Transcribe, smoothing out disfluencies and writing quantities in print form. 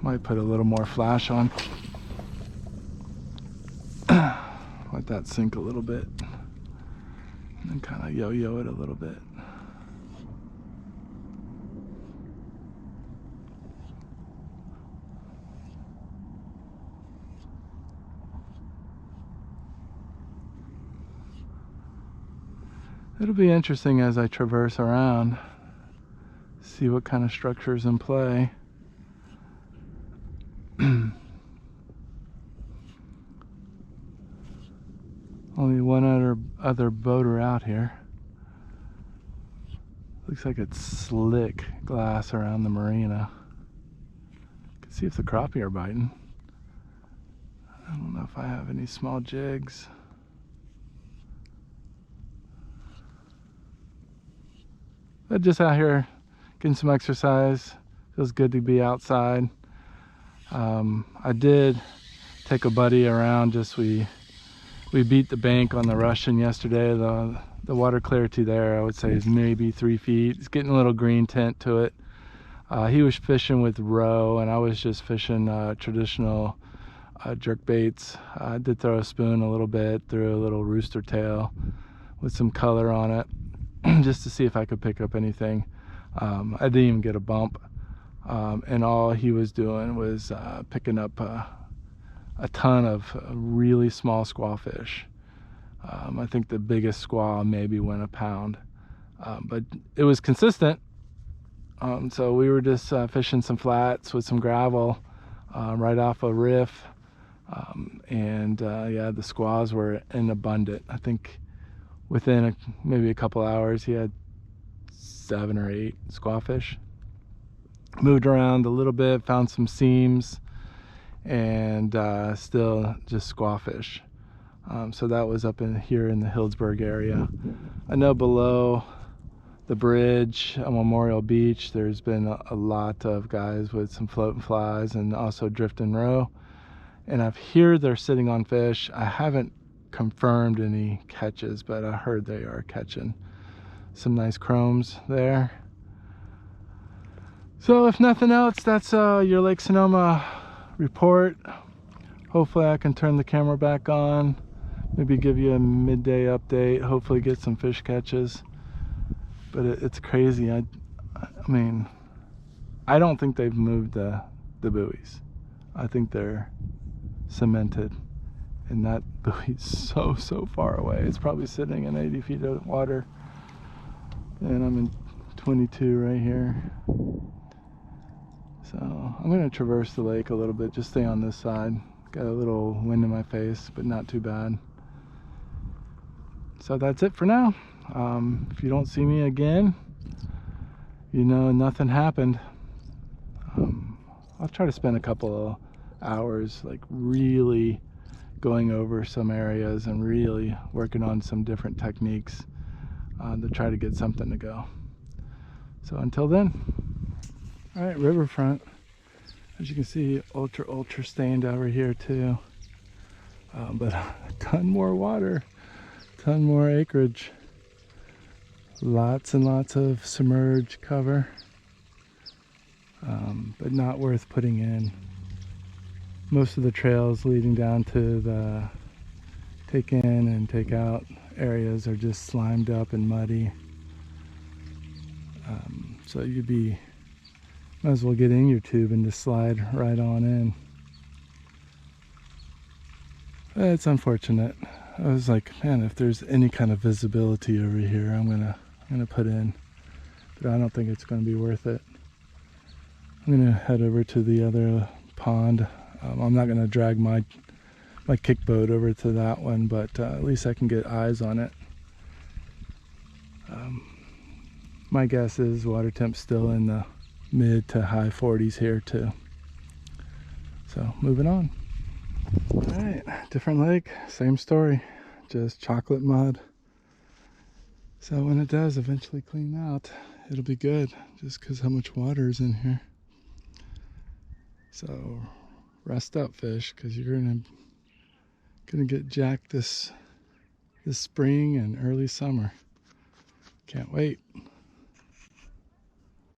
Might put a little more flash on. Let that sink a little bit. And then kind of yo-yo it a little bit. It'll be interesting as I traverse around, see what kind of structure's in play. Only one other boater out here. Looks like it's slick glass around the marina. Can see if the crappie are biting. I don't know if I have any small jigs. But just out here getting some exercise. Feels good to be outside. I did take a buddy around. We beat the bank on the Russian yesterday. The water clarity there, I would say, is maybe 3 feet. It's getting a little green tint to it. He was fishing with roe, and I was just fishing traditional jerk baits. I did throw a spoon a little bit, threw a little rooster tail with some color on it, just to see if I could pick up anything. I didn't even get a bump, and all he was doing was picking up a ton of really small squawfish. I think the biggest squaw maybe went a pound, but it was consistent. So we were just fishing some flats with some gravel right off a riff, and yeah, the squaws were in abundant. I think within maybe a couple hours he had 7 or 8 squawfish. Moved around a little bit, found some seams, and still just squawfish. So that was up in here in the Hillsburg area. I know below the bridge on Memorial Beach there's been a lot of guys with some floating flies and also drifting roe, and I've heard they're sitting on fish. I haven't confirmed any catches, but I heard they are catching some nice chromes there. So if nothing else, that's your Lake Sonoma report. Hopefully I can turn the camera back on, maybe give you a midday update, hopefully get some fish catches. But it's crazy. I mean, I don't think they've moved the buoys. I think they're cemented, and that buoy's so far away. It's probably sitting in 80 feet of water, and I'm in 22 right here. So I'm going to traverse the lake a little bit, just stay on this side. Got a little wind in my face, but not too bad. So that's it for now. If you don't see me again, you know nothing happened. I'll try to spend a couple of hours like really going over some areas and really working on some different techniques to try to get something to go. So until then, all right, riverfront. As you can see, ultra stained over here too, but a ton more water, ton more acreage. Lots and lots of submerged cover, but not worth putting in. Most of the trails leading down to the take in and take out areas are just slimed up and muddy. So might as well get in your tube and just slide right on in. It's unfortunate. I was like, man, if there's any kind of visibility over here, I'm gonna put in, but I don't think it's going to be worth it. I'm gonna head over to the other pond. I'm not gonna drag my kick boat over to that one, but at least I can get eyes on it. My guess is water temp's still in the mid to high 40s here too. So moving on. All right, different lake, same story, just chocolate mud. So when it does eventually clean out, it'll be good, just because how much water is in here. So rest up, fish, because you're gonna get jacked this spring and early summer. Can't wait.